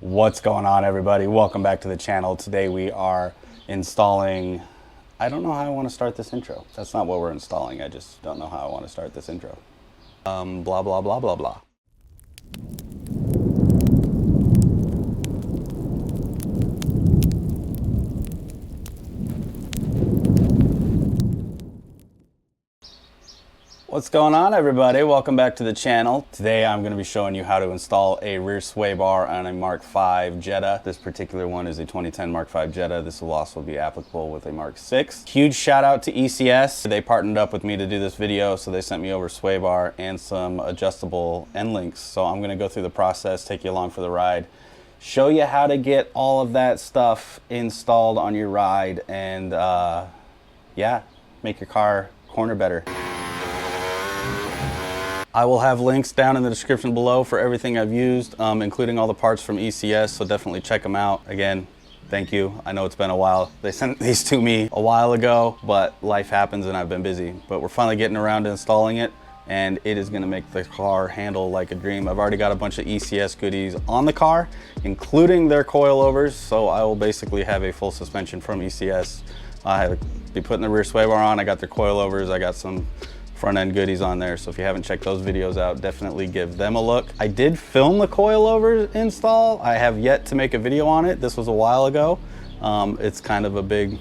What's going on, everybody? Welcome back to the channel. Today we are installing, I don't know how I want to start this intro. That's not what we're installing. I just don't know how I want to start this intro. Blah, blah, blah, blah, blah. What's going on, everybody? Welcome back to the channel. Today I'm going to be showing you how to install a rear sway bar on a Mk5 Jetta. This particular one is a 2010 Mk5 Jetta. This will also be applicable with a Mk6. Huge shout out to ECS. They partnered up with me to do this video, so they sent me over sway bar and some adjustable end links. So I'm going to go through the process, take you along for the ride, show you how to get all of that stuff installed on your ride, and yeah, make your car corner better. I will have links down in the description below for everything I've used, including all the parts from ECS, so definitely check them out. Again, thank you. I know it's been a while. They sent these to me a while ago, but life happens and I've been busy. But we're finally getting around to installing it, and it is gonna make the car handle like a dream. I've already got a bunch of ECS goodies on the car, including their coilovers, so I will basically have a full suspension from ECS. I'll be putting the rear sway bar on. I got their coilovers. I got some front end goodies on there, so if you haven't checked those videos out, definitely give them a look. I did film the coilover install. I have yet to make a video on it. This was a while ago. It's kind of a big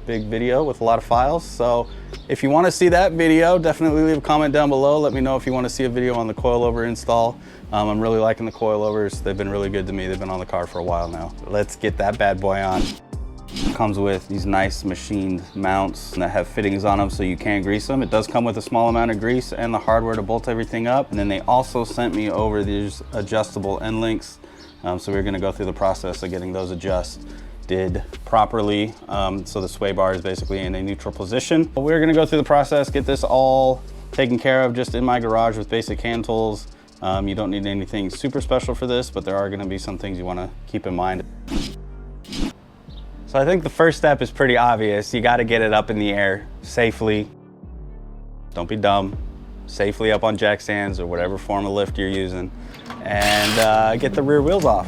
video with a lot of files, so if you want to see that video, definitely leave a comment down below. Let me know if you want to see a video on the coilover install. I'm really liking the coilovers. They've been really good to me. They've been on the car for a while now. Let's get that bad boy on. It comes with these nice machined mounts that have fittings on them so you can grease them. It does come with a small amount of grease and the hardware to bolt everything up. And then they also sent me over these adjustable end links. So we're gonna go through the process of getting those adjusted properly. So the sway bar is basically in a neutral position. But we're gonna go through the process, get this all taken care of just in my garage with basic hand tools. You don't need anything super special for this, but there are gonna be some things you wanna keep in mind. So I think the first step is pretty obvious. You got to get it up in the air safely. Don't be dumb. Safely up on jack stands or whatever form of lift you're using, and get the rear wheels off.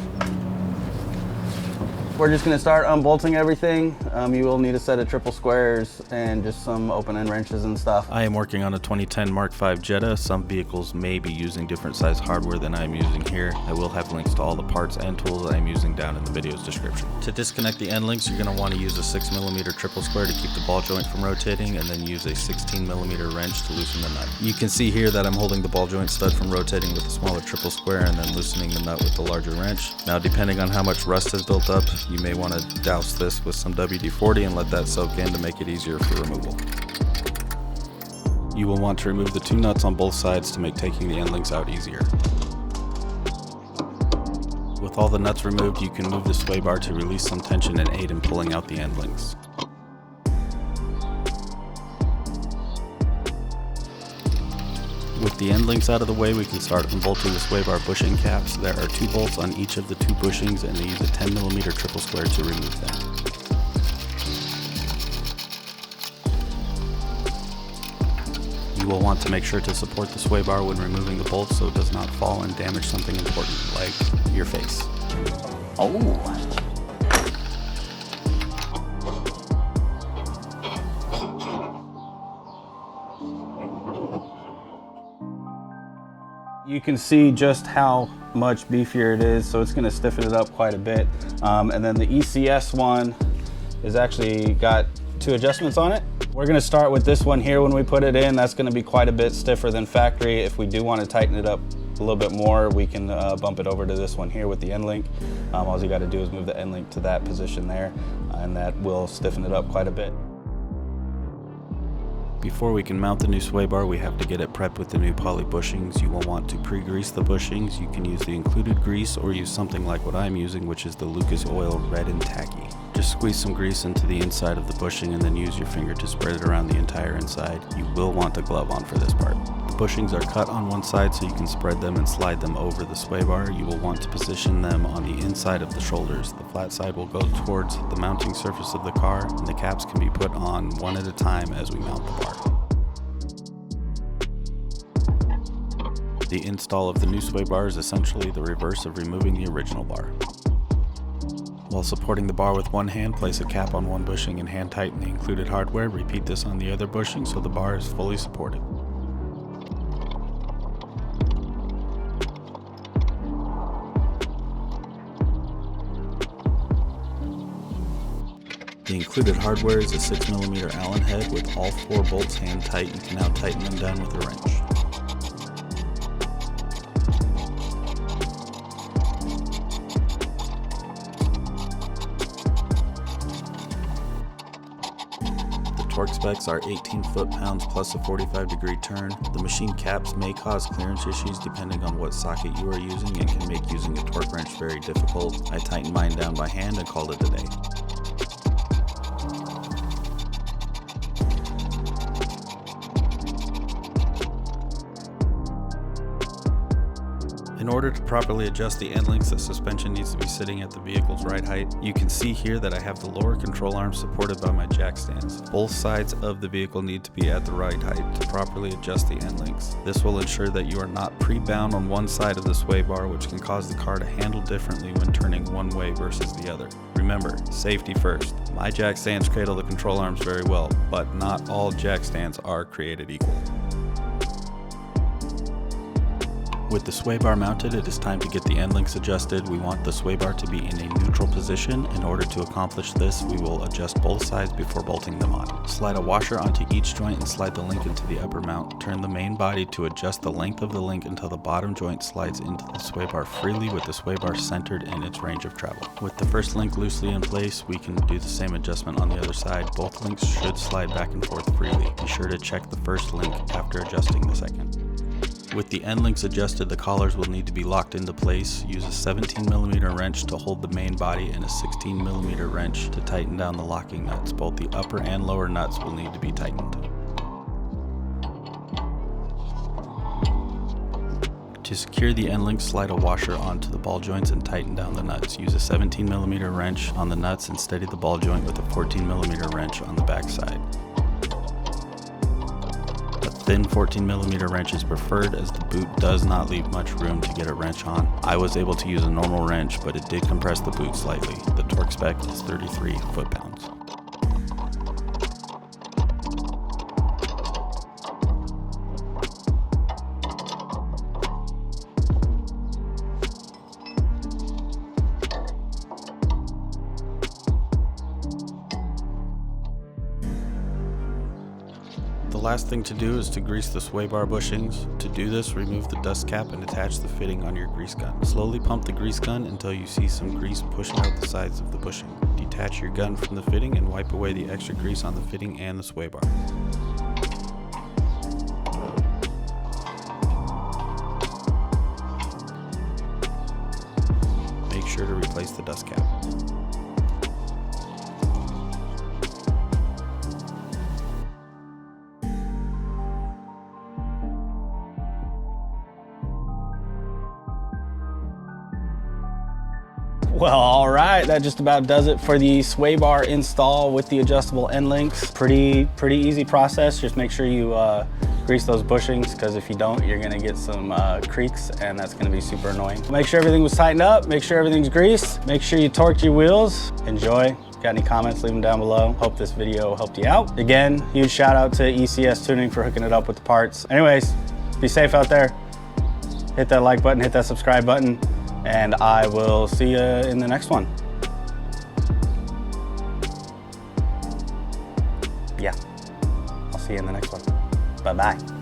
We're just going to start unbolting everything. You will need a set of triple squares and just some open end wrenches and stuff. I am working on a 2010 Mk5 Jetta. Some vehicles may be using different size hardware than I'm using here. I will have links to all the parts and tools I am using down in the video's description. To disconnect the end links, you're going to want to use a 6mm triple square to keep the ball joint from rotating, and then use a 16mm wrench to loosen the nut. You can see here that I'm holding the ball joint stud from rotating with a smaller triple square and then loosening the nut with the larger wrench. Now, depending on how much rust has built up, you may want to douse this with some WD-40 and let that soak in to make it easier for removal. You will want to remove the two nuts on both sides to make taking the end links out easier. With all the nuts removed, you can move the sway bar to release some tension and aid in pulling out the end links. With the end links out of the way, we can start unbolting the sway bar bushing caps. There are 2 bolts on each of the 2 bushings, and they use a 10mm triple square to remove them. You will want to make sure to support the sway bar when removing the bolts so it does not fall and damage something important, like your face. Oh. You can see just how much beefier it is, so it's going to stiffen it up quite a bit. And then the ECS one is actually got 2 adjustments on it. We're going to start with this one here when we put it in. That's going to be quite a bit stiffer than factory. If we do want to tighten it up a little bit more, we can bump it over to this one here with the end link. All you got to do is move the end link to that position there, and that will stiffen it up quite a bit. Before we can mount the new sway bar, we have to get it prepped with the new poly bushings. You will want to pre-grease the bushings. You can use the included grease or use something like what I'm using, which is the Lucas Oil Red and Tacky. Just squeeze some grease into the inside of the bushing and then use your finger to spread it around the entire inside. You will want a glove on for this part. The bushings are cut on one side so you can spread them and slide them over the sway bar. You will want to position them on the inside of the shoulders. The flat side will go towards the mounting surface of the car, and the caps can be put on one at a time as we mount the bar. The install of the new sway bar is essentially the reverse of removing the original bar. While supporting the bar with one hand, place a cap on one bushing and hand tighten the included hardware. Repeat this on the other bushing so the bar is fully supported. The included hardware is a 6mm Allen head with all 4 bolts hand tight. You can now tighten them down with a wrench. Torque specs are 18 foot-pounds plus a 45-degree turn. The machine caps may cause clearance issues depending on what socket you are using and can make using a torque wrench very difficult. I tightened mine down by hand and called it a day. In order to properly adjust the end links, the suspension needs to be sitting at the vehicle's right height. You can see here that I have the lower control arm supported by my jack stands. Both sides of the vehicle need to be at the right height to properly adjust the end links. This will ensure that you are not pre-bound on one side of the sway bar, which can cause the car to handle differently when turning one way versus the other. Remember, safety first. My jack stands cradle the control arms very well, but not all jack stands are created equal. With the sway bar mounted, it is time to get the end links adjusted. We want the sway bar to be in a neutral position. In order to accomplish this, we will adjust both sides before bolting them on. Slide a washer onto each joint and slide the link into the upper mount. Turn the main body to adjust the length of the link until the bottom joint slides into the sway bar freely with the sway bar centered in its range of travel. With the first link loosely in place, we can do the same adjustment on the other side. Both links should slide back and forth freely. Be sure to check the first link after adjusting the second. With the end links adjusted, the collars will need to be locked into place. Use a 17mm wrench to hold the main body and a 16mm wrench to tighten down the locking nuts. Both the upper and lower nuts will need to be tightened. To secure the end links, slide a washer onto the ball joints and tighten down the nuts. Use a 17mm wrench on the nuts and steady the ball joint with a 14mm wrench on the back side. Thin 14mm wrench is preferred as the boot does not leave much room to get a wrench on. I was able to use a normal wrench, but it did compress the boot slightly. The torque spec is 33 foot-pounds. The last thing to do is to grease the sway bar bushings. To do this, remove the dust cap and attach the fitting on your grease gun. Slowly pump the grease gun until you see some grease pushing out the sides of the bushing. Detach your gun from the fitting and wipe away the extra grease on the fitting and the sway bar. Make sure to replace the dust cap. Well, all right, that just about does it for the sway bar install with the adjustable end links. Pretty easy process. Just make sure you grease those bushings, because if you don't, you're gonna get some creaks, and that's gonna be super annoying. Make sure everything was tightened up, make sure everything's greased, make sure you torqued your wheels. Enjoy. Got any comments, leave them down below. Hope this video helped you out. Again, huge shout out to ECS Tuning for hooking it up with the parts. Anyways, be safe out there. Hit that like button, hit that subscribe button, and I will see you in the next one. Yeah, I'll see you in the next one. Bye-bye.